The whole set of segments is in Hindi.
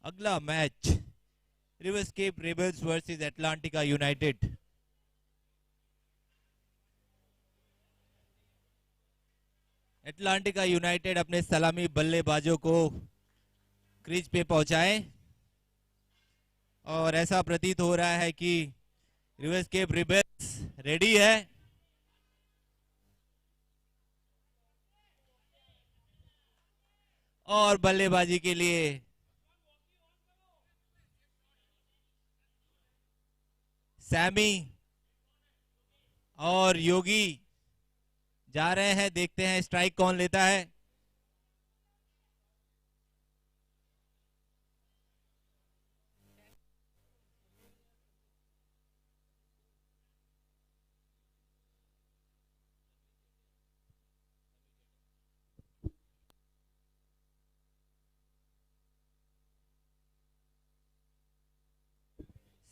अगला match Riverscape Rebels versus Atlantica United. Atlantica United अपने सलामी बल्लेबाजों को क्रीज पे पहुंचाए और ऐसा प्रतीत हो रहा है कि रिवरस्केप रेबल्स रेडी है। और बल्लेबाजी के लिए सैमी और योगी जा रहे हैं। देखते हैं स्ट्राइक कौन लेता है।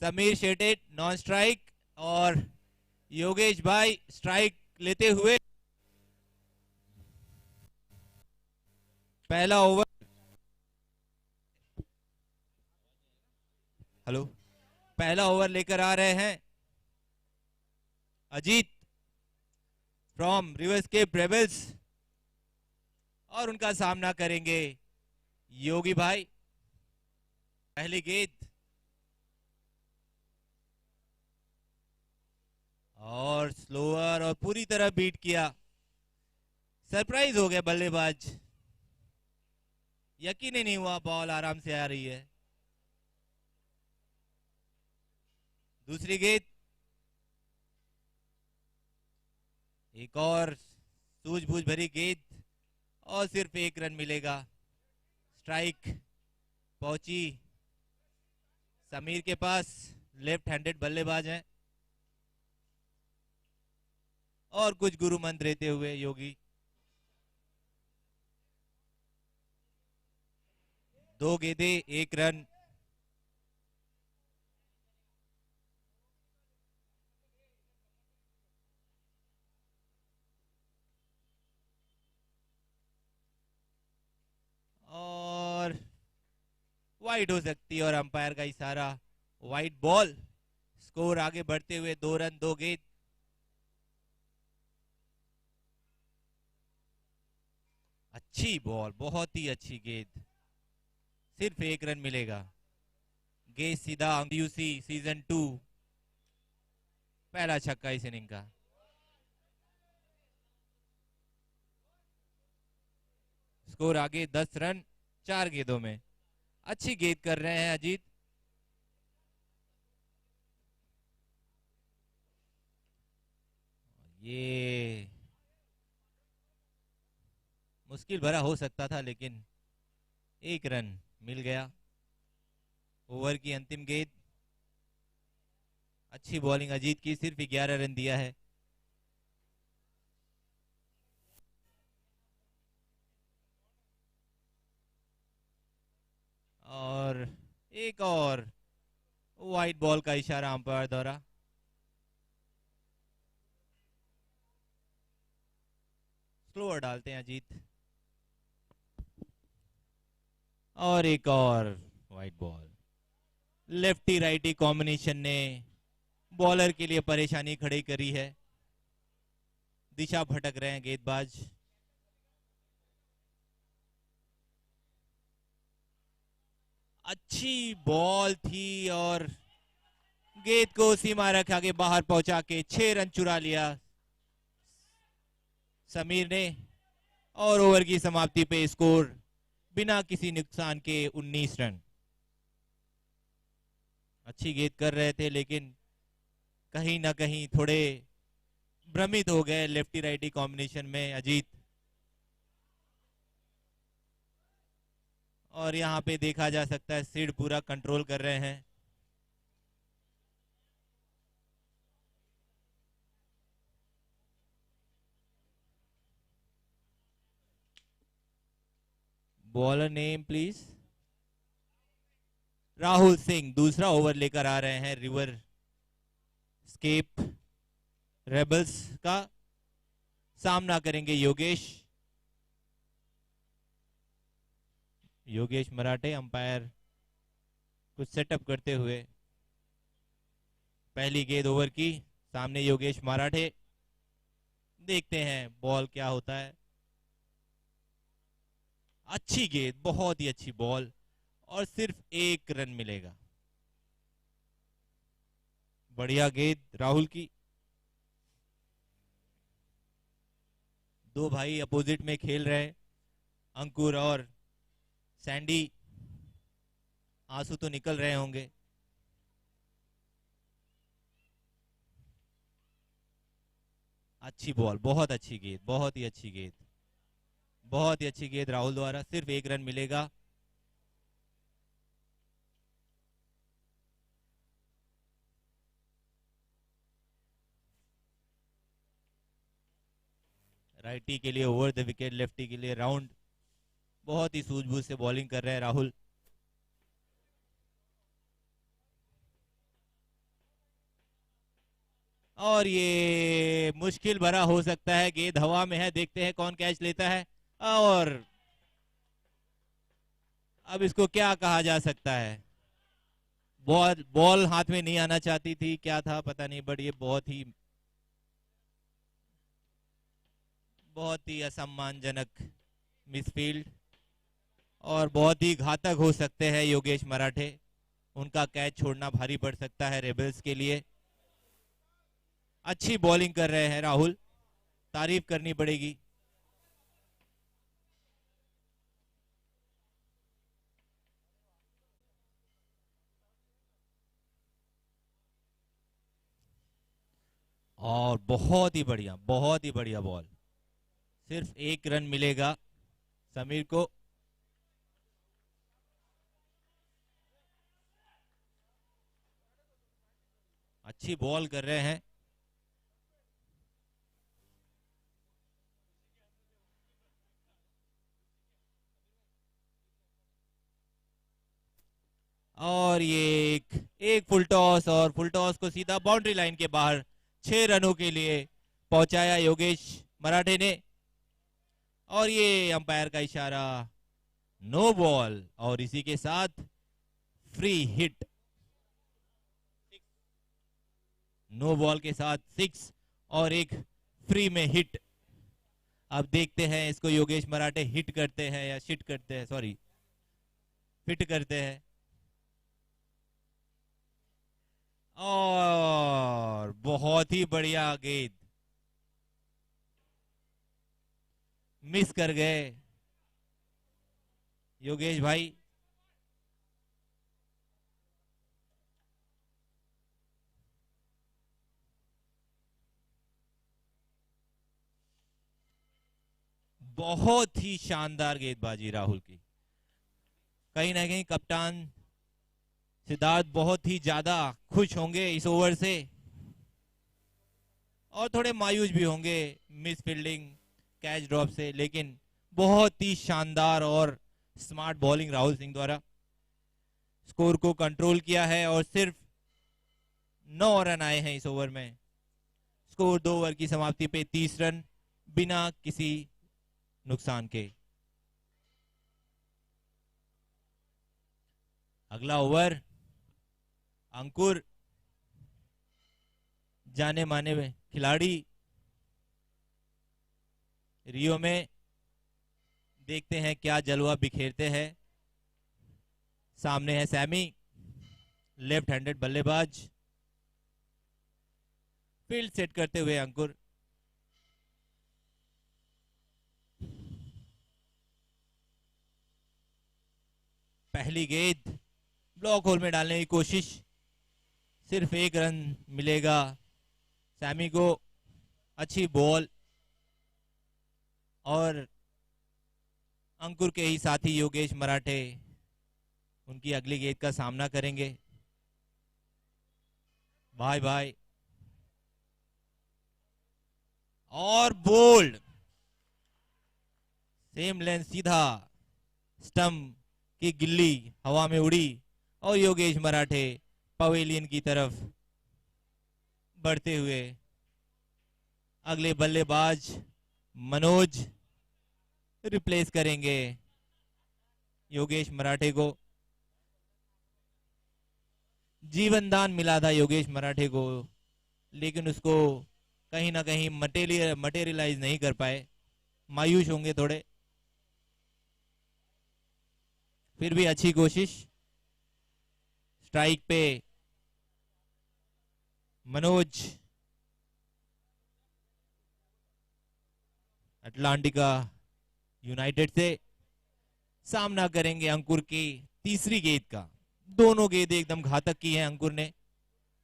समीर शेटे नॉन स्ट्राइक और योगेश भाई स्ट्राइक लेते हुए। पहला ओवर, हेलो, पहला ओवर लेकर आ रहे हैं अजीत फ्रॉम रिवरस्केप रेबल्स और उनका सामना करेंगे योगी भाई। पहली गेंद और स्लोअर और पूरी तरह बीट किया। सरप्राइज हो गया बल्लेबाज, यकीन ही नहीं हुआ बॉल आराम से आ रही है। दूसरी गेंद, एक और सूझबूझ भरी गेंद और सिर्फ एक रन मिलेगा। स्ट्राइक पहुंची समीर के पास, लेफ्ट हैंडेड बल्लेबाज हैं और कुछ गुरु मंत्र देते हुए योगी। दो गेंदे एक रन। और वाइड हो सकती है और अंपायर का इशारा वाइड बॉल। स्कोर आगे बढ़ते हुए 2 रन 2 गेंद। अच्छी बॉल, बहुत ही अच्छी गेंद, सिर्फ एक रन मिलेगा। गेंद सीधा यूसी सीजन 2, पहला छक्का इस इनिंग का। स्कोर आगे 10 रन 4 गेंदों में। अच्छी गेंद कर रहे हैं अजीत। ये मुश्किल भरा हो सकता था लेकिन एक रन मिल गया। ओवर की अंतिम गेंद, अच्छी बॉलिंग अजीत की, सिर्फ 11 रन दिया है। और एक और वाइड बॉल का इशारा अंपायर द्वारा। स्लोअर डालते हैं अजीत और एक और wide ball. Lefty righty combination ने बॉलर के लिए परेशानी खड़ी करी है। दिशा भटक रहे हैं गेंदबाज। अच्छी बॉल थी और गेंद को सीमा रखा के बाहर पहुंचा के 6 रन चुरा लिया समीर ने। और ओवर की समाप्ति पे स्कोर बिना किसी नुकसान के 19 रन। अच्छी गेंद कर रहे थे लेकिन कहीं ना कहीं थोड़े भ्रमित हो गए लेफ्टी राइटी कॉम्बिनेशन में अजीत। और यहां पे देखा जा सकता है सिड पूरा कंट्रोल कर रहे हैं। Bowler name please. Rahul Singh दूसरा ओवर लेकर आ रहे हैं रिवर स्केप रेबल्स का। सामना करेंगे योगेश मराठे। अंपायर कुछ सेटअप करते हुए। पहली गेंद ओवर की, सामने योगेश मराठे। देखते हैं बॉल क्या होता है। अच्छी गेंद, बहुत ही अच्छी बॉल, और सिर्फ 1 रन मिलेगा। बढ़िया गेंद राहुल की। दो भाई अपोजिट में खेल रहे, अंकुर और सैंडी। आंसू तो निकल रहे होंगे। अच्छी बॉल, बहुत अच्छी गेंद, बहुत ही अच्छी गेंद, बहुत ही अच्छी गेंद राहुल द्वारा। सिर्फ 1 रन मिलेगा। राइटी के लिए ओवर द विकेट, लेफ्टी के लिए राउंड। बहुत ही सूझबूझ से बॉलिंग कर रहे हैं राहुल। और ये मुश्किल भरा हो सकता है, गेंद हवा में है, देखते हैं कौन कैच लेता है। और अब इसको क्या कहा जा सकता है। बॉल बॉल हाथ में नहीं आना चाहती थी, क्या था पता नहीं, बट ये बहुत ही असम्मानजनक मिसफील्ड, और बहुत ही घातक हो सकते हैं योगेश मराठे। उनका कैच छोड़ना भारी पड़ सकता है रेबल्स के लिए। अच्छी बॉलिंग कर रहे हैं राहुल, तारीफ करनी पड़ेगी। और बहुत ही बढ़िया, बहुत ही बढ़िया बॉल। सिर्फ 1 रन मिलेगा समीर को। अच्छी बॉल कर रहे हैं। और ये एक फुल टॉस, और फुल टॉस को सीधा बाउंड्री लाइन के बाहर 6 रनों के लिए पहुंचाया योगेश मराठे ने। और ये अंपायर का इशारा, नो बॉल, और इसी के साथ फ्री हिट। नो बॉल के साथ 6 और एक फ्री में हिट। अब देखते हैं इसको योगेश मराठे हिट करते हैं या शिट करते हैं, सॉरी फिट करते हैं। और बहुत ही बढ़िया गेंद, मिस कर गए योगेश भाई। बहुत ही शानदार गेंदबाजी राहुल की। कहीं ना कहीं कप्तान सिद्धार्थ बहुत ही ज्यादा खुश होंगे इस ओवर से, और थोड़े मायूस भी होंगे मिस फील्डिंग, कैच ड्रॉप से, लेकिन बहुत ही शानदार और स्मार्ट बॉलिंग राहुल सिंह द्वारा स्कोर को कंट्रोल किया है। और सिर्फ 9 रन आए हैं इस ओवर में। स्कोर 2 ओवर की समाप्ति पे 30 रन बिना किसी नुकसान के। अगला ओवर, अंकुर जाने माने खिलाड़ी रियो में, देखते हैं क्या जलवा बिखेरते हैं। सामने है सैमी, लेफ्ट हैंडेड बल्लेबाज। फील्ड सेट करते हुए अंकुर। पहली गेंद ब्लॉक होल में डालने की कोशिश, सिर्फ 1 रन मिलेगा सैमी को। अच्छी बॉल, और अंकुर के ही साथी योगेश मराठे उनकी अगली गेंद का सामना करेंगे। बाय बाय, और बोल्ड, सेम लेंथ, सीधा स्टंप की गिल्ली हवा में उड़ी, और योगेश मराठे पवेलियन की तरफ बढ़ते हुए अगले बल्लेबाज मनोज रिप्लेस करेंगे योगेश मराठे को। जीवन दान मिला था योगेश मराठे को, लेकिन उसको कहीं ना कहीं मटेरियलाइज नहीं कर पाए, मायूस होंगे थोड़े। फिर भी अच्छी कोशिश। स्ट्राइक पे मनोज, अटलांटिका यूनाइटेड से सामना करेंगे अंकुर की तीसरी गेंद का। दोनों गेंद एकदम घातक की है अंकुर ने।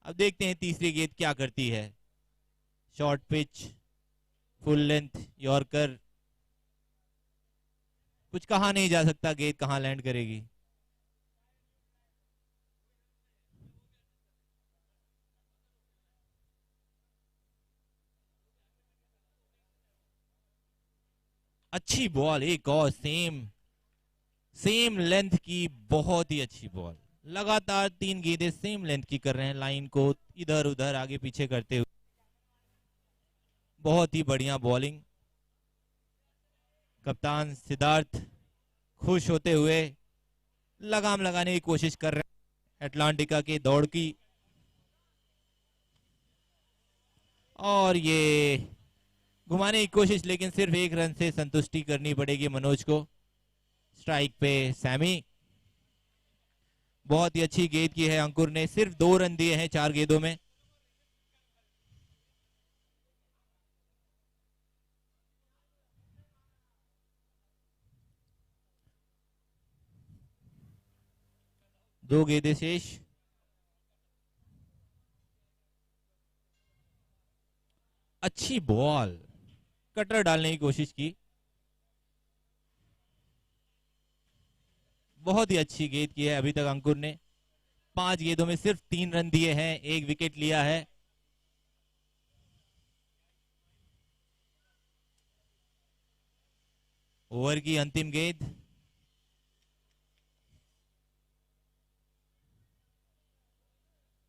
अब देखते हैं तीसरी गेंद क्या करती है। Short pitch, full length yorker, कुछ कहा नहीं जा सकता गेंद कहां लैंड करेगी। अच्छी बॉल, एक और सेम लेंथ की, बहुत ही अच्छी बॉल। लगातार 3 गेंदें सेम लेंथ की कर रहे हैं, लाइन को इधर उधर आगे पीछे करते हुए। बहुत ही बढ़िया बॉलिंग। कप्तान सिद्धार्थ खुश होते हुए लगाम लगाने की कोशिश कर रहे हैं अटलांटिका के दौड़ की। और ये घुमाने की कोशिश, लेकिन सिर्फ 1 रन से संतुष्टि करनी पड़ेगी मनोज को। स्ट्राइक पे सैमी। बहुत ही अच्छी गेंद की है अंकुर ने, सिर्फ 2 रन दिए हैं 4 गेंदों में। दो गेंदें शेष। अच्छी बॉल, कटर डालने की कोशिश की। बहुत ही अच्छी गेंद की है अभी तक अंकुर ने। 5 गेंदों में सिर्फ 3 रन दिए हैं, 1 विकेट लिया है। ओवर की अंतिम गेंद।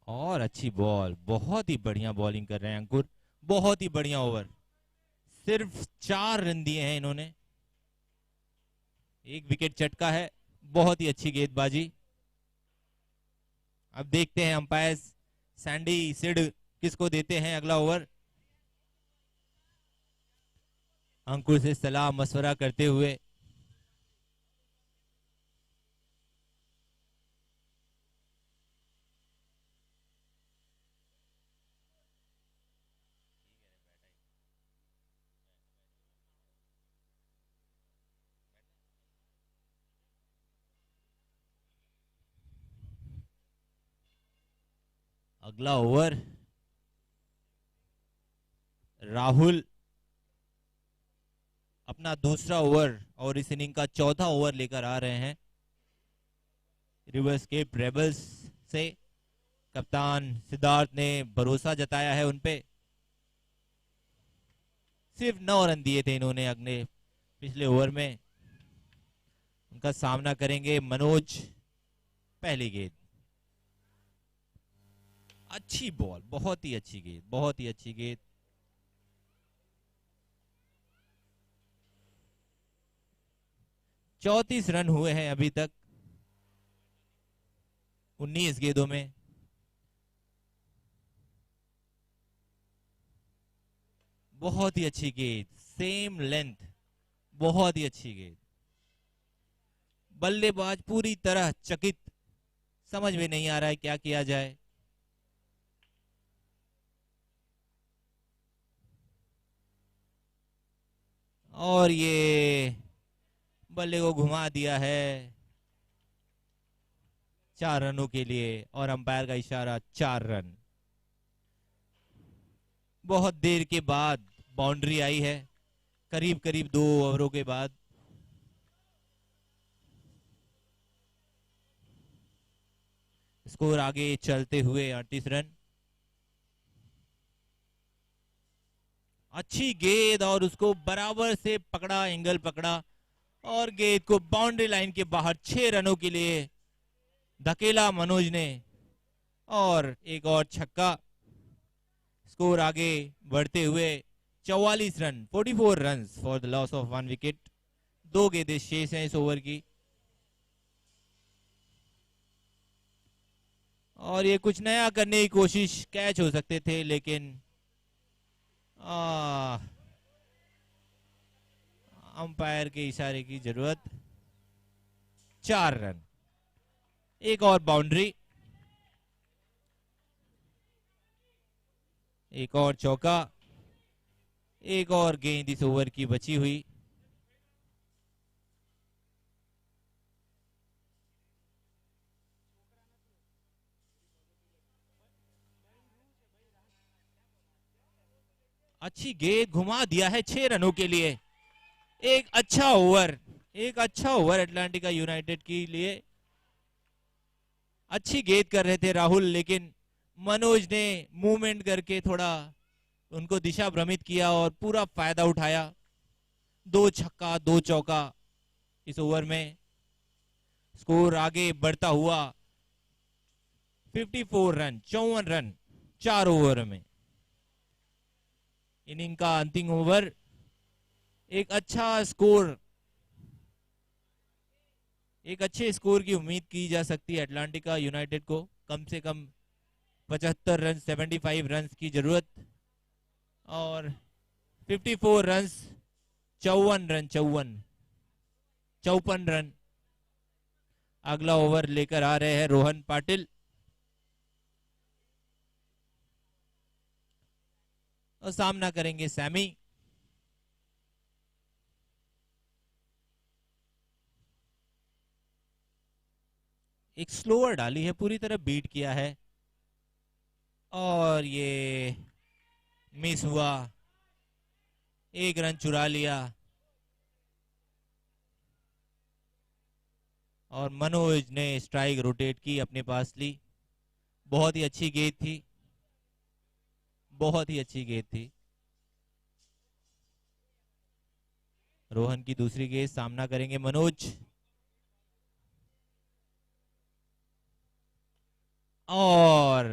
और अच्छी बॉल, बहुत ही बढ़िया बॉलिंग कर रहे हैं अंकुर। बहुत ही बढ़िया ओवर। सिर्फ 4 रन दिए हैं इन्होंने, 1 विकेट चटका है। बहुत ही अच्छी गेंदबाजी। अब देखते हैं अंपायर सैंडी सिड किसको देते हैं अगला ओवर। अंकुर से सलाह मशवरा करते हुए अगला ओवर राहुल अपना दूसरा ओवर और इस इनिंग का चौथा ओवर लेकर आ रहे हैं रिवर्स केप रेबल्स से। कप्तान सिद्धार्थ ने भरोसा जताया है उनपे। सिर्फ 9 रन दिए थे इन्होंने अगले पिछले ओवर में। उनका सामना करेंगे मनोज। पहली गेंद, अच्छी बॉल, बहुत ही अच्छी गेंद, बहुत ही अच्छी गेंद। चौतीस रन हुए हैं अभी तक 19 गेंदों में। बहुत ही अच्छी गेंद, सेम लेंथ, बहुत ही अच्छी गेंद। बल्लेबाज पूरी तरह चकित, समझ में नहीं आ रहा है क्या किया जाए। और ये बल्ले को घुमा दिया है 4 रनों के लिए, और अंपायर का इशारा 4 रन। बहुत देर के बाद बाउंड्री आई है, करीब करीब 2 ओवरों के बाद। स्कोर आगे चलते हुए 38 रन। अच्छी गेंद और उसको बराबर से पकड़ा, एंगल पकड़ा और गेंद को बाउंड्री लाइन के बाहर 6 रनों के लिए धकेला मनोज ने, और एक और छक्का। स्कोर आगे बढ़ते हुए 44 run, 44 run for the loss of 1 wicket. 2 गेंदें शेष हैं इस ओवर की। और ये कुछ नया करने की कोशिश, कैच हो सकते थे लेकिन अंपायर के इशारे की जरूरत। 4 रन, एक और बाउंड्री, एक और चौका, एक और गेंद इस ओवर की बची हुई। अच्छी गेंद घुमा दिया है 6 रनों के लिए। एक अच्छा ओवर, एक अच्छा ओवर अटलांटिका यूनाइटेड के लिए। अच्छी गेंद कर रहे थे राहुल, लेकिन मनोज ने मूवमेंट करके थोड़ा उनको दिशा भ्रमित किया और पूरा फायदा उठाया। 2 छक्का 2 चौका इस ओवर में। स्कोर आगे बढ़ता हुआ 54 रन, 54 रन 4 ओवर में। इनिंग का अंतिम ओवर। एक अच्छा स्कोर, एक अच्छे स्कोर की उम्मीद की जा सकती है अटलांटिका यूनाइटेड को। कम से कम 75 रन, 75 रन की जरूरत। और 54 रन, 54 रन, 54 रन। अगला ओवर लेकर आ रहे हैं रोहन पाटिल। और सामना करेंगे सैमी। एक स्लोअर डाली है, पूरी तरह बीट किया है और ये मिस हुआ। 1 रन चुरा लिया और मनोज ने स्ट्राइक रोटेट की, अपने पास ली। बहुत ही अच्छी गेंद थी, बहुत ही अच्छी गेंद थी। रोहन की दूसरी गेंद, सामना करेंगे मनोज। और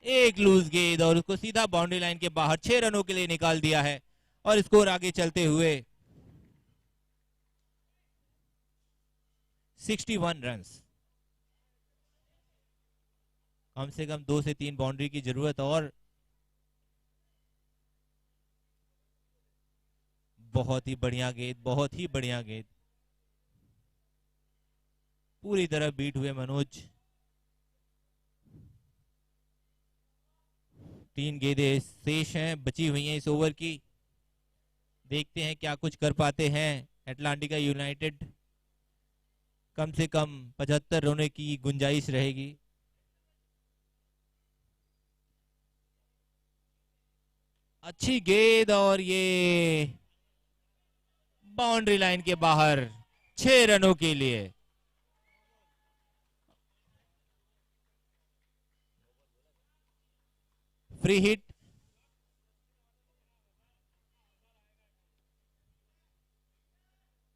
एक लूज गेंद और उसको सीधा बाउंड्री लाइन के बाहर 6 रनों के लिए निकाल दिया है। और स्कोर आगे चलते हुए 61 रन। कम से कम 2 से 3 बाउंड्री की जरूरत। और बहुत ही बढ़िया गेंद, बहुत ही बढ़िया गेंद। पूरी तरह बीट हुए मनोज। 3 गेंदें शेष हैं, बची हुई हैं इस ओवर की। देखते हैं क्या कुछ कर पाते हैं अटलांटिका यूनाइटेड। कम से कम 75 रनों की गुंजाइश रहेगी। अच्छी गेंद और ये बाउंड्री लाइन के बाहर 6 रनों के लिए। Free hit.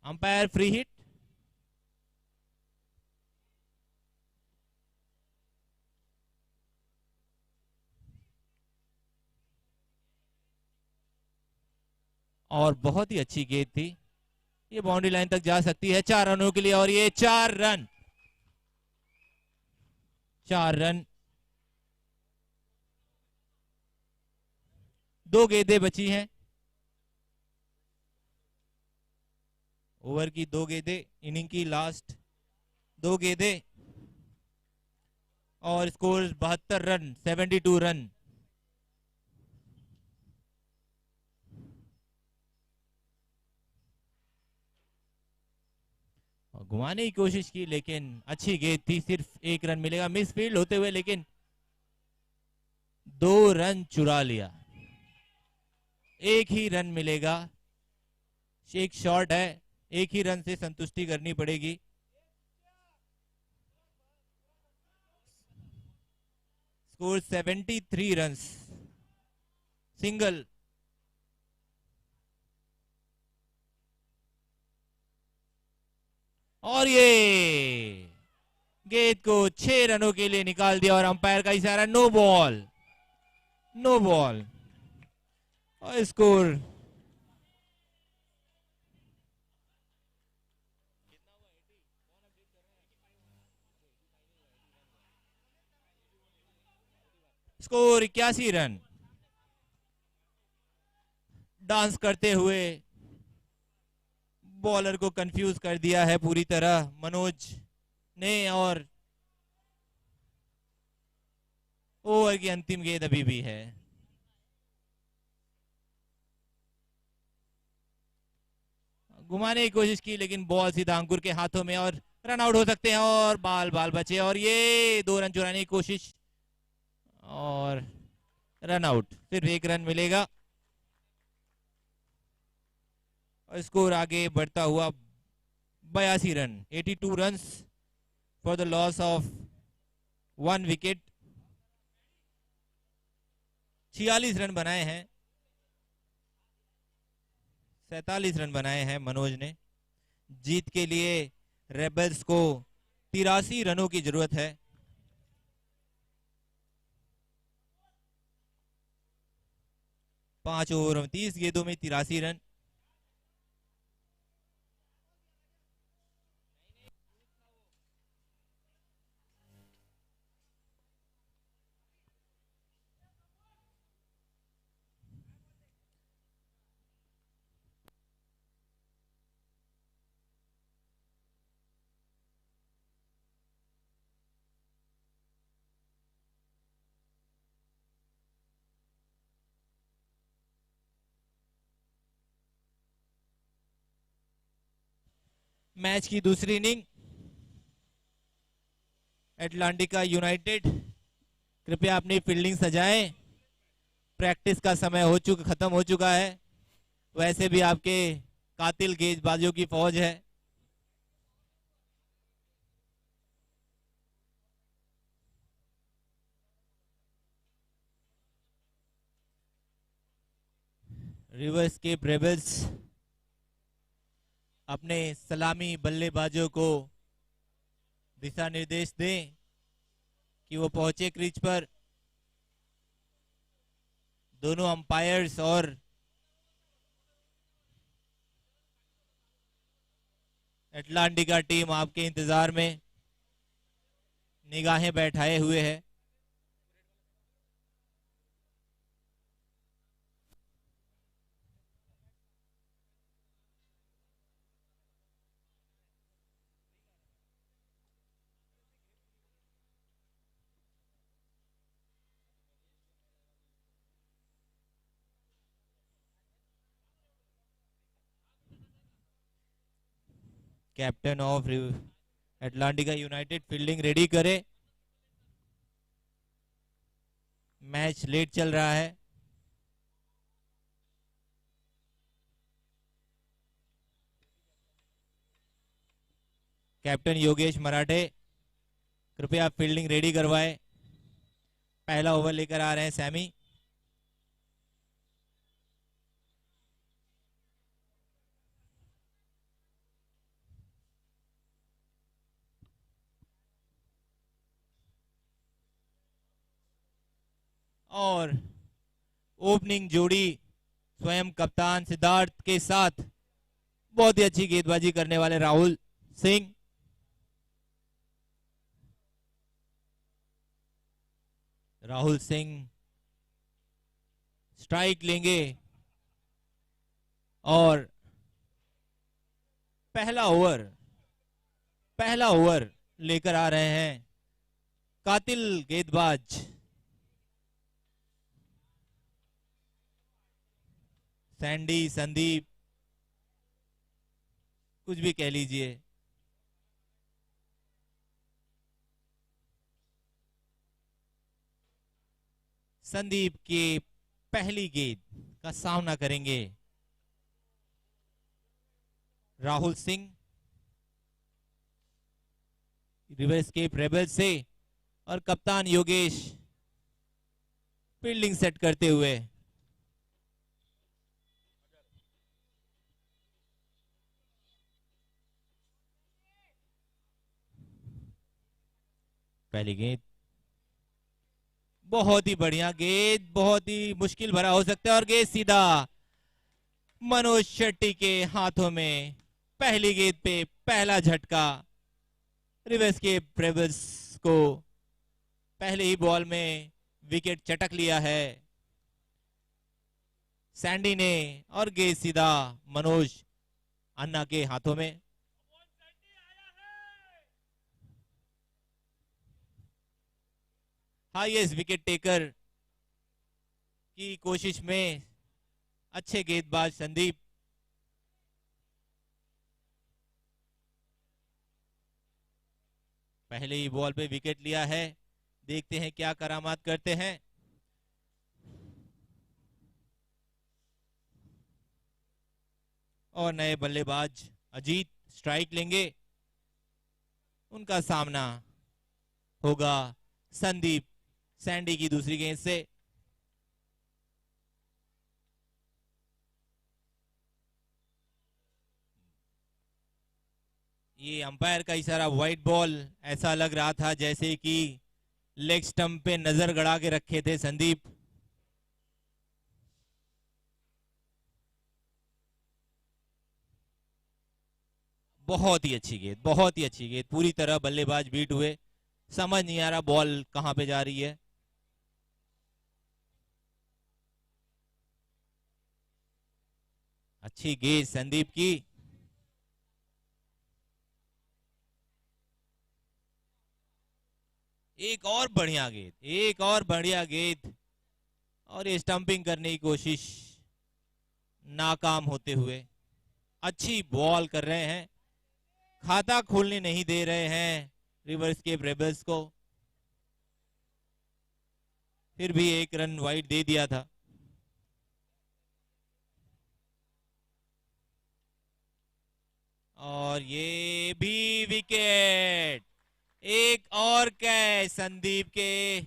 Umpire free hit. और बहुत ही अच्छी गेंद थी, ये बाउंड्री लाइन तक जा सकती है 4 रनों के लिए। और ये 4 रन, 4 रन। 2 गेंदें बची हैं ओवर की, 2 गेंदें, इनिंग की लास्ट 2 गेंदें। और स्कोर 72 रन, 72 रन। घुमाने की कोशिश की लेकिन अच्छी गेंद थी। सिर्फ 1 रन मिलेगा मिस फील्ड होते हुए, लेकिन 2 रन चुरा लिया। 1 ही रन मिलेगा, एक शॉट है, 1 ही रन से संतुष्टि करनी पड़ेगी। Score 73 run, single. और ये गेंद को 6 रनों के लिए निकाल दिया और अंपायर का इशारा नो बॉल, नो बॉल। और स्कोर स्कोर 81 रन। डांस करते हुए बॉलर को कंफ्यूज कर दिया है पूरी तरह मनोज ने, और ओवर की अंतिम गेंद अभी भी है। घुमाने की कोशिश की लेकिन बॉल सीधा अंकुर के हाथों में, और रन आउट हो सकते हैं, और बाल बाल बचे, और ये 2 रन चुराने की कोशिश और रन आउट। सिर्फ 1 रन मिलेगा और स्कोर आगे बढ़ता हुआ 82 run. 82 run for the loss of 1 wicket. 46 run बनाए हैं, 47 रन बनाए हैं मनोज ने। जीत के लिए रेबल्स को 83 रनों की जरूरत है। पांच ओवर 30 गेंदों में 83 रन। मैच की दूसरी इनिंग एटलांटिका यूनाइटेड, कृपया अपनी फील्डिंग सजाएं। प्रैक्टिस का समय खत्म हो चुका है। वैसे भी आपके कातिल गेंदबाजों की फौज है। रिवर्स केप रेबल्स अपने सलामी बल्लेबाजों को दिशा निर्देश दें कि वो पहुंचे क्रीज पर। दोनों अंपायर्स और एटलांटिका टीम आपके इंतजार में निगाहें बैठाए हुए है। Captain of Atlantica United fielding ready करे। मैच लेट चल रहा है। कैप्टन योगेश मराठे, कृपया फील्डिंग रेडी करवाएं। पहला ओवर लेकर आ रहे हैं सैमी। और ओपनिंग जोड़ी स्वयं कप्तान सिद्धार्थ के साथ बहुत ही अच्छी गेंदबाजी करने वाले राहुल सिंह। राहुल सिंह स्ट्राइक लेंगे और पहला ओवर लेकर आ रहे हैं कातिल गेंदबाज सैंडी, संदीप, कुछ भी कह लीजिए। संदीप की पहली गेंद का सामना करेंगे राहुल सिंह रिवर्स केप रेबल्स से, और कप्तान योगेश फील्डिंग सेट करते हुए। पहली गेंद बहुत ही बढ़िया गेंद, बहुत ही मुश्किल भरा हो सकता है, और गेंद सीधा मनोज शेट्टी के हाथों में। पहली गेंद पे पहला झटका रिवर्स केप रेबल्स को पहले ही बॉल में विकेट चटक लिया है सैंडी ने और गेंद सीधा मनोज अन्ना के हाथों में। हाईएस्ट विकेट टेकर की कोशिश में अच्छे गेंदबाज संदीप। पहले ही बॉल पे विकेट लिया है, देखते हैं क्या करामात करते हैं। और नए बल्लेबाज अजीत स्ट्राइक लेंगे, उनका सामना होगा संदीप सैंडी की दूसरी गेंद से। ये अंपायर का इशारा वाइड बॉल, ऐसा लग रहा था जैसे कि लेग स्टंप पे नजर गड़ा के रखे थे संदीप। बहुत ही अच्छी गेंद, बहुत ही अच्छी गेंद, पूरी तरह बल्लेबाज बीट हुए, समझ नहीं आ रहा बॉल कहां पे जा रही है। अच्छी गेंद संदीप की। एक और बढ़िया गेंद, एक और बढ़िया गेंद, और ये स्टंपिंग करने की कोशिश नाकाम होते हुए। अच्छी बॉल कर रहे हैं, खाता खोलने नहीं दे रहे हैं रिवर्स केप रेबल्स को। फिर भी एक रन वाइड दे दिया था। और ये भी विकेट, एक और कैच संदीप के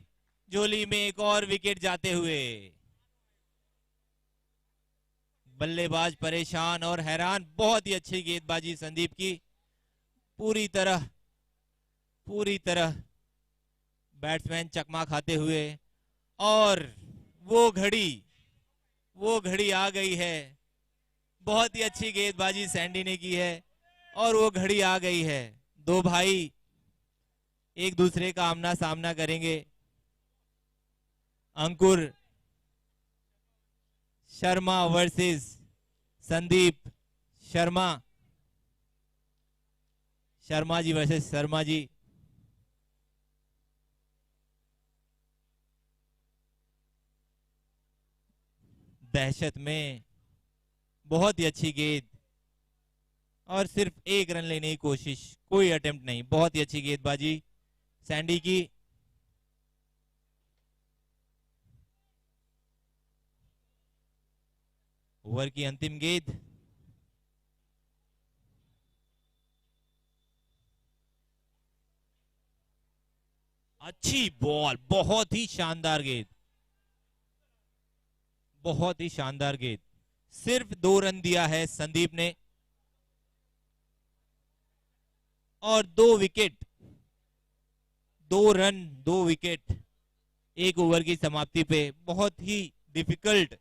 झोली में, एक और विकेट जाते हुए। बल्लेबाज परेशान और हैरान। बहुत ही अच्छी गेंदबाजी संदीप की, पूरी तरह बैट्समैन चकमा खाते हुए। और वो घड़ी आ गई है। बहुत ही अच्छी गेंदबाजी सैंडी ने की है और वो घड़ी आ गई है। दो भाई एक दूसरे का आमना सामना करेंगे। अंकुर शर्मा वर्सेस संदीप शर्मा, शर्मा जी वर्सेस शर्मा जी। दहशत में बहुत ही अच्छी गेंद, और सिर्फ एक रन लेने की कोशिश, कोई अटेम्प्ट नहीं। बहुत ही अच्छी गेंदबाजी सैंडी की। ओवर की अंतिम गेंद, अच्छी बॉल, बहुत ही शानदार गेंद, बहुत ही शानदार गेंद। सिर्फ 2 रन दिया है संदीप ने और 2 विकेट, 2 रन 2 विकेट एक ओवर की समाप्ति पे। बहुत ही डिफिकल्ट,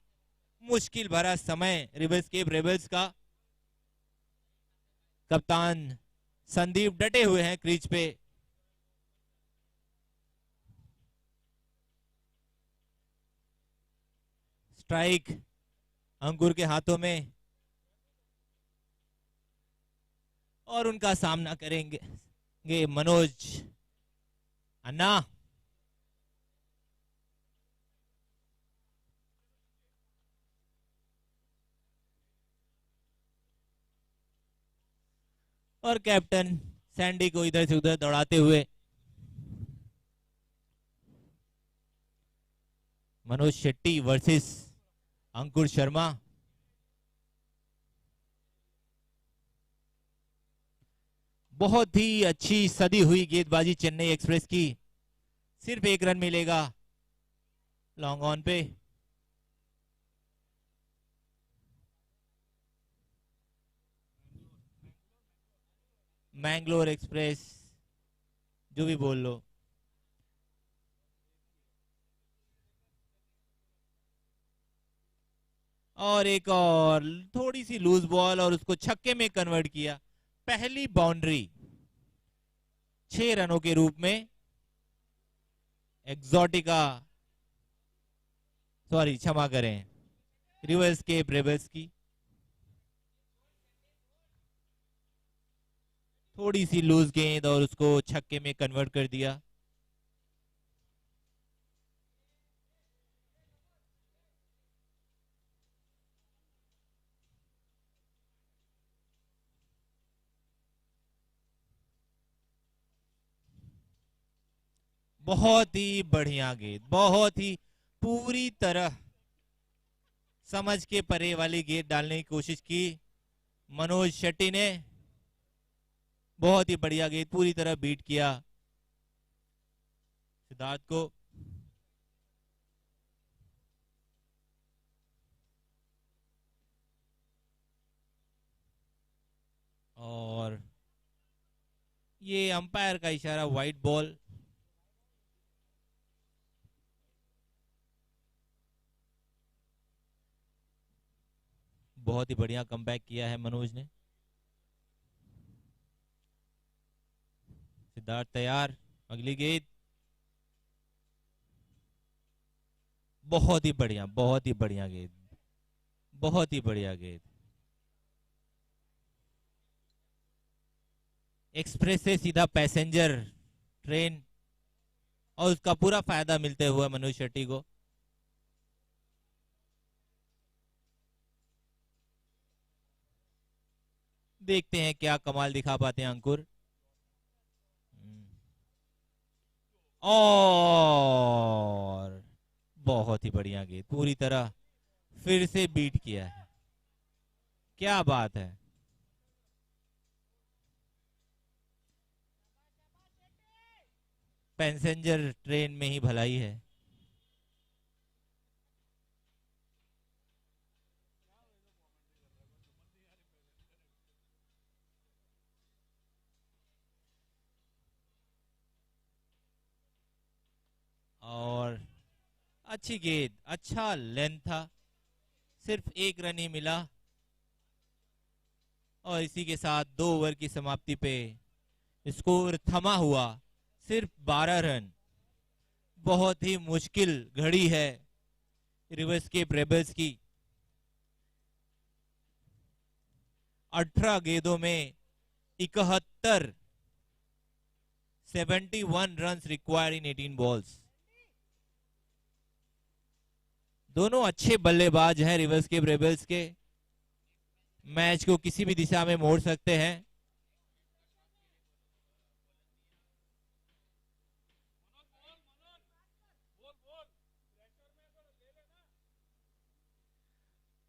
मुश्किल भरा समय रिवर्स केप रेबल्स का। कप्तान संदीप डटे हुए हैं क्रीज पे। स्ट्राइक अंकुर के हाथों में, और उनका सामना करेंगे मनोज अन्ना। और कैप्टन सैंडी को इधर से उधर दौड़ाते हुए मनोज शेट्टी वर्सेस अंकुर शर्मा। बहुत ही अच्छी सदी हुई गेंदबाजी चेन्नई एक्सप्रेस की। सिर्फ 1 रन मिलेगा लॉन्ग ऑन पे। मैंगलोर एक्सप्रेस, जो भी बोल लो। और एक और थोड़ी सी लूज बॉल और उसको छक्के में कन्वर्ट किया। पहली बाउंड्री 6 रनों के रूप में एक्सोटिका सॉरी क्षमा करें, रिवर्स के ब्रेबल्स की थोड़ी सी लूज गेंद और उसको छक्के में कन्वर्ट कर दिया। बहुत ही बढ़िया गेंद, बहुत ही पूरी तरह समझ के परे वाली गेंद डालने की कोशिश की मनोज शेट्टी ने। बहुत ही बढ़िया गेंद, पूरी तरह बीट किया सिद्धार्थ को। और ये अंपायर का इशारा, वाइट बॉल। बहुत ही बढ़िया कमबैक किया है मनोज ने। सिद्धार्थ तैयार, अगली गेंद। बहुत ही बढ़िया, बहुत ही बढ़िया गेंद, बहुत ही बढ़िया गेंद। एक्सप्रेस से सीधा पैसेंजर ट्रेन, और उसका पूरा फायदा मिलते हुए मनोज शेट्टी को। देखते हैं क्या कमाल दिखा पाते हैं अंकुर। और बहुत ही बढ़िया गेंद, पूरी तरह फिर से बीट किया है। क्या बात है। पैसेंजर ट्रेन में ही भलाई है। और अच्छी गेंद, अच्छा लेंथ था, सिर्फ एक रन ही मिला। और इसी के साथ 2 ओवर की समाप्ति पे स्कोर थमा हुआ, सिर्फ 12 रन। बहुत ही मुश्किल घड़ी है रिवर्स के ब्रेबल्स की। 18 गेंदों में 71, 71 रन रिक्वायर्ड इन 18 बॉल्स। दोनों अच्छे बल्लेबाज हैं रिवर्स के ब्रेबल्स के, मैच को किसी भी दिशा में मोड़ सकते हैं।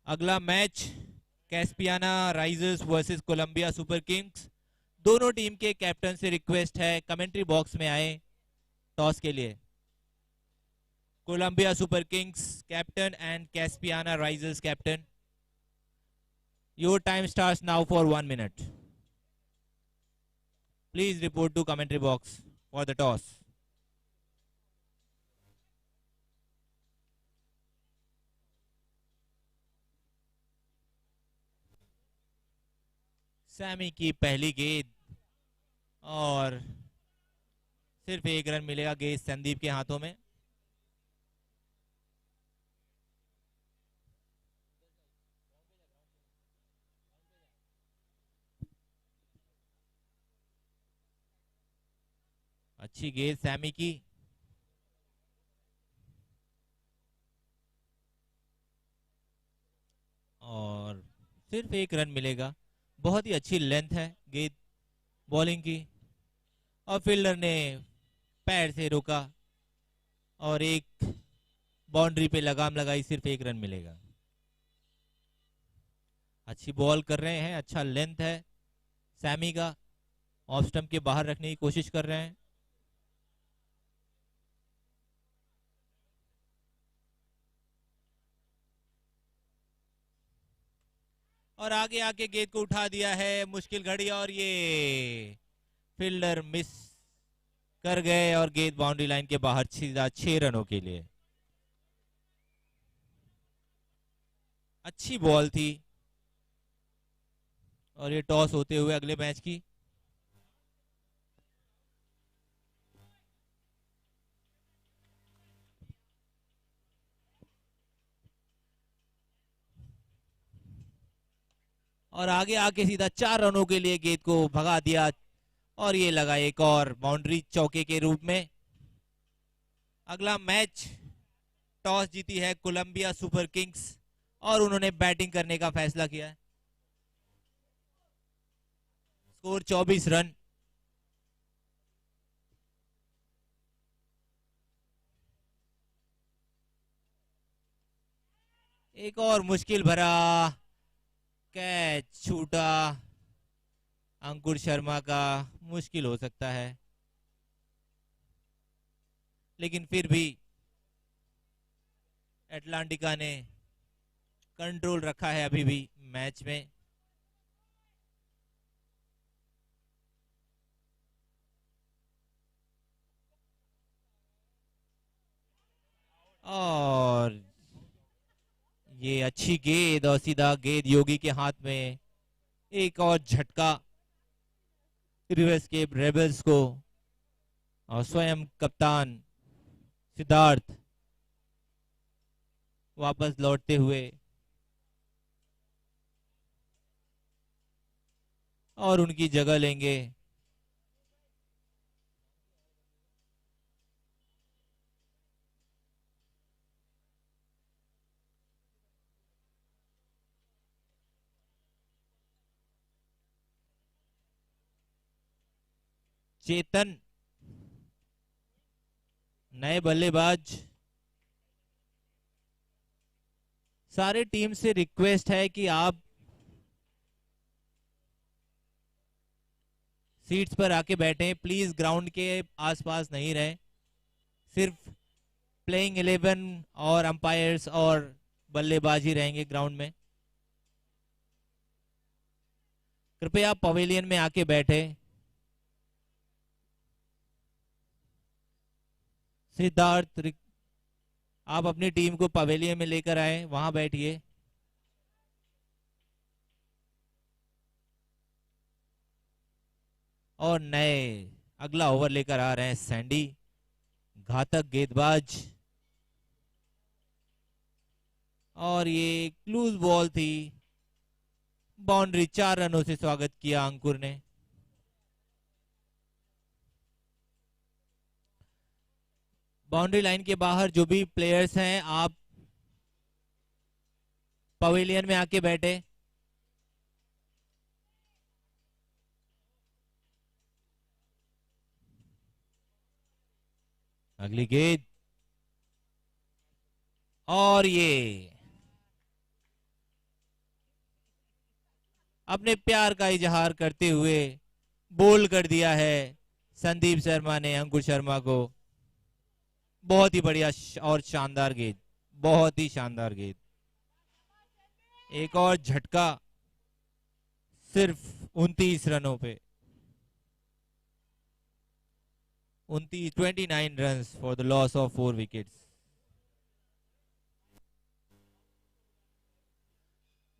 अगला match Caspiana Risers versus Columbia Super Kings. दोनों टीम के कैप्टन से रिक्वेस्ट है कमेंट्री बॉक्स में आए टॉस के लिए। Columbia Super Kings captain and Caspiana Risers captain, your time starts now for 1 minute. Please report to commentary box for the toss. Sammy की पहली गेंद, और सिर्फ एक रन मिलेगा गेंद संदीप के हाथों में। अच्छी गेंद सैमी की, और सिर्फ एक रन मिलेगा। बहुत ही अच्छी लेंथ है गेंद बॉलिंग की, और फील्डर ने पैर से रोका और एक बाउंड्री पे लगाम लगाई, सिर्फ एक रन मिलेगा। अच्छी बॉल कर रहे हैं, अच्छा लेंथ है सैमी का, ऑफ स्टंप के बाहर रखने की कोशिश कर रहे हैं। और आगे आके गेंद को उठा दिया है, मुश्किल घड़ी, और ये फील्डर मिस कर गए और गेंद बाउंड्री लाइन के बाहर सीधा 6 रनों के लिए। अच्छी बॉल थी, और ये टॉस होते हुए अगले मैच की। और आगे आके सीधा 4 रनों के लिए गेंद को भगा दिया और ये लगा एक और बाउंड्री चौके के रूप में। अगला मैच टॉस जीती है कोलंबिया सुपर किंग्स और उन्होंने बैटिंग करने का फैसला किया है। Score 24 run. एक और मुश्किल भरा कैच छूटा अंकुर शर्मा का, मुश्किल हो सकता है लेकिन फिर भी एटलांटिका ने कंट्रोल रखा है अभी भी मैच में। और ये अच्छी गेंद और सीधा गेंद योगी के हाथ में। एक और झटका रिवर्स के रेबल्स को और स्वयं कप्तान सिद्धार्थ वापस लौटते हुए और उनकी जगह लेंगे। चेतन नए बल्लेबाज। सारे टीम से रिक्वेस्ट है कि आप सीट्स पर आके बैठें, प्लीज ग्राउंड के आसपास नहीं रहें। सिर्फ प्लेइंग 11 और अंपायर्स और बल्लेबाज ही रहेंगे ग्राउंड में। कृपया पवेलियन में आके बैठे। सिद्धार्थ आप अपनी टीम को पवेलियन में लेकर आए, वहां बैठिए। और नए अगला ओवर लेकर आ रहे हैं सैंडी, घातक गेंदबाज। और ये क्लूज बॉल थी, बाउंड्री। 4 रनों से स्वागत किया अंकुर ने। बाउंड्री लाइन के बाहर जो भी प्लेयर्स हैं, आप पवेलियन में आके बैठे। अगली गेंद और ये अपने प्यार का इजहार करते हुए बोल कर दिया है संदीप शर्मा ने अंकुर शर्मा को। बहुत ही बढ़िया और शानदार गेंद, बहुत ही शानदार गेंद। एक और झटका सिर्फ 29 रनों पे। 29 runs for the loss of 4 wickets.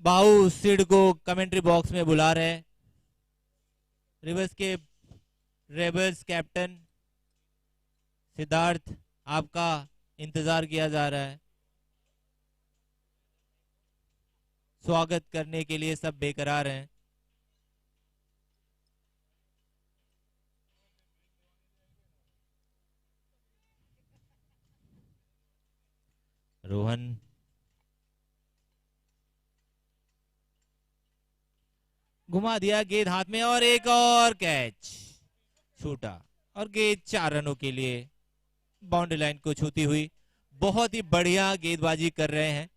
बाहू सिड को कमेंट्री बॉक्स में बुला रहे हैं। रिवर्स के रेबल्स कैप्टन सिद्धार्थ, आपका इंतजार किया जा रहा है। स्वागत करने के लिए सब बेकरार हैं। रोहन घुमा दिया गेंद हाथ में और एक और कैच छूटा और गेंद 4 रनों के लिए बाउंड्री लाइन को छूती हुई। बहुत ही बढ़िया गेंदबाजी कर रहे हैं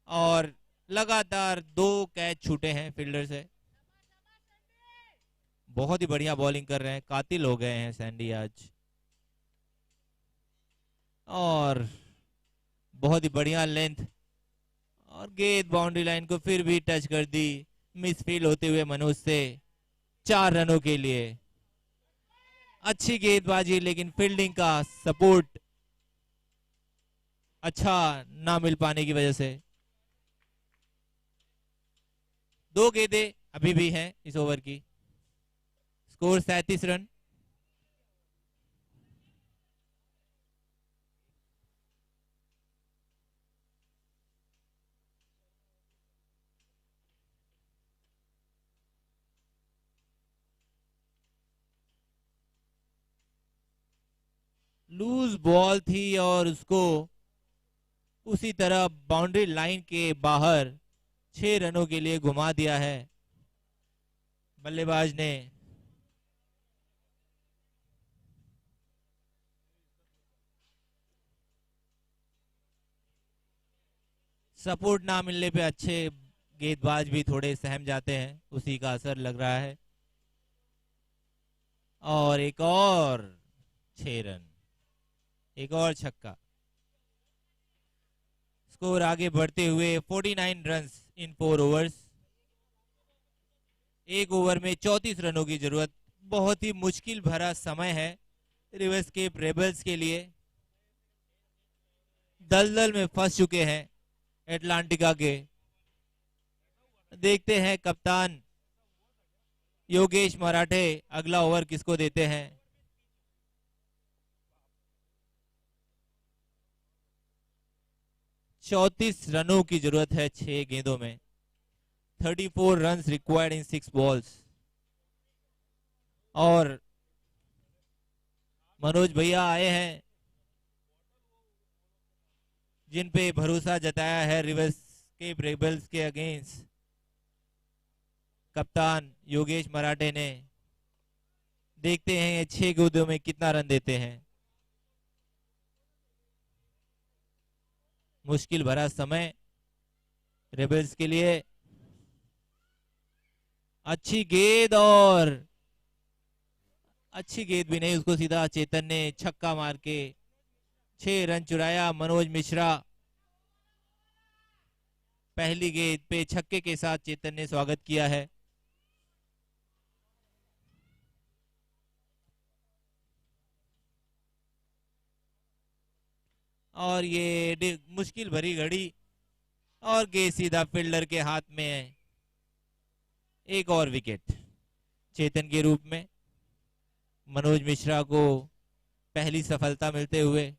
और लगातार 2 कैच छूटे हैं फील्डर से। बहुत ही बढ़िया बॉलिंग कर रहे हैं, कातिल हो गए हैं सैंडी आज। और बहुत ही बढ़िया लेंथ और गेंद बाउंड्री लाइन को फिर भी टच कर दी, मिसफील्ड होते हुए मनोज से। 4 रनों के लिए अच्छी गेंदबाजी, लेकिन फील्डिंग का सपोर्ट अच्छा ना मिल पाने की वजह से 2 गेंदें अभी भी हैं इस ओवर की। Score 37 run. लूज बॉल थी और उसको उसी तरह बाउंड्री लाइन के बाहर 6 रनों के लिए घुमा दिया है बल्लेबाज ने। सपोर्ट ना मिलने पे अच्छे गेंदबाज भी थोड़े सहम जाते हैं, उसी का असर लग रहा है। और एक और 6 रन, एक और छक्का। स्कोर आगे बढ़ते हुए 49 रन्स इन 4 ओवर्स। एक ओवर में 34 रनों की जरूरत। बहुत ही मुश्किल भरा समय है रिवरस्केप रेबल्स के लिए। दलदल में फंस चुके हैं एटलांटिका के। देखते हैं कप्तान योगेश मराठे अगला ओवर किसको देते हैं। चौतीस रनों की जरूरत है 6 गेंदों में। 34 रन्स रिक्वायर्ड इन 6 बॉल्स। और मनोज भैया आए हैं जिन पे भरोसा जताया है रिवरस्केप रेबल्स के अगेंस्ट कप्तान योगेश मराठे ने। देखते हैं ये 6 गेंदों में कितना रन देते हैं। मुश्किल भरा समय रेबल्स के लिए। अच्छी गेंद, और अच्छी गेंद भी नहीं, उसको सीधा चेतन ने छक्का मार के 6 रन चुराया। मनोज मिश्रा पहली गेंद पे छक्के के साथ चेतन ने स्वागत किया है। और ये मुश्किल भरी घड़ी, और गेंद सीधा फील्डर के हाथ में है। एक और विकेट चेतन के रूप में मनोज मिश्रा को पहली सफलता मिलते हुए।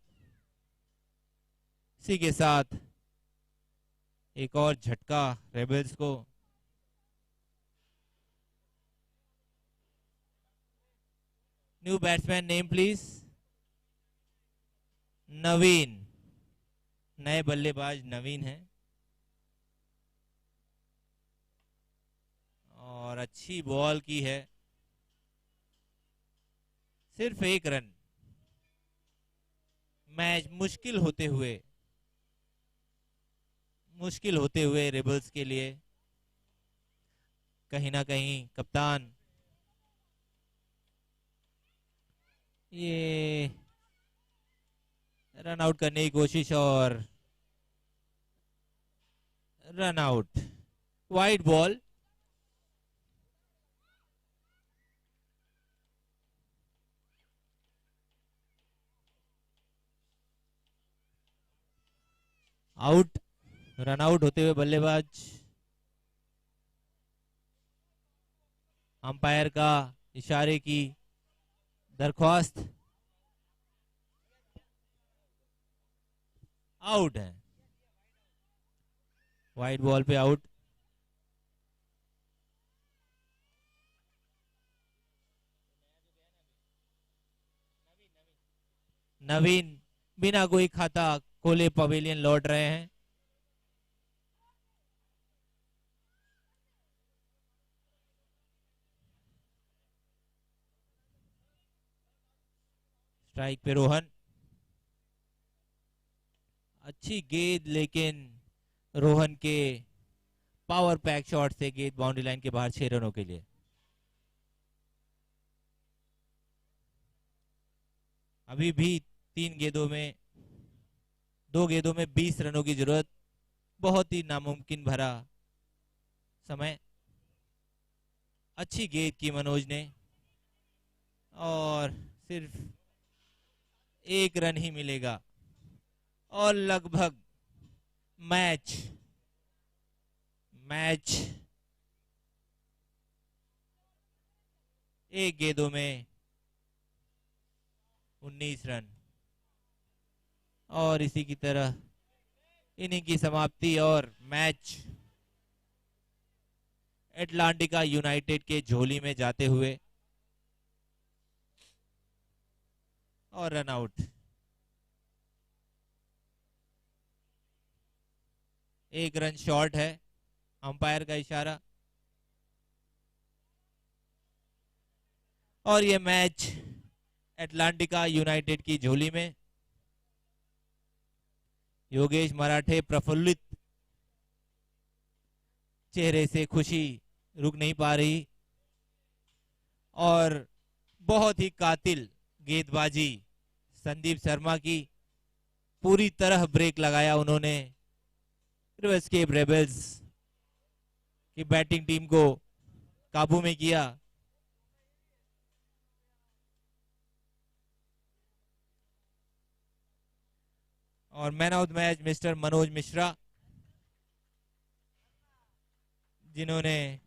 इसी के साथ एक और झटका रेबल्स को। New batsman name please. Naveen, नए बल्लेबाज नवीन है। और अच्छी बॉल की है, सिर्फ 1 रन। मैच मुश्किल होते हुए रेबल्स के लिए। कहीं ना कहीं कप्तान ये रन आउट करने की कोशिश, और run out. Wide ball. Out, run out होते हुए बल्लेबाज। अंपायर का इशारे की दरख्वास्त। आउट है, वाइड बॉल पे आउट। नवीन बिना कोई खाता खोले पवेलियन लौट रहे हैं। स्ट्राइक पे रोहन। अच्छी गेंद, लेकिन रोहन के पावर पैक शॉट से गेंद बाउंड्री लाइन के बाहर 6 रनों के लिए। अभी भी 2 गेंदों में 20 रनों की जरूरत। बहुत ही नामुमकिन भरा समय। अच्छी गेंद की मनोज ने, और सिर्फ 1 रन ही मिलेगा। और लगभग मैच 1 गेंदों में 19 रन। और इसी की तरह इनिंग की समाप्ति, और मैच एटलांटिका यूनाइटेड के झोली में जाते हुए। और रन आउट। 1 रन शॉर्ट है, अंपायर का इशारा। और ये मैच एटलांटिका यूनाइटेड की झोली में। योगेश मराठे प्रफुल्लित चेहरे से, खुशी रुक नहीं पा रही। और बहुत ही कातिल गेंदबाजी संदीप शर्मा की, पूरी तरह ब्रेक लगाया उन्होंने रिवर्सकेप रेबल्स की बैटिंग टीम को काबू में किया। और man of the match mister Manoj Mishra, जिन्होंने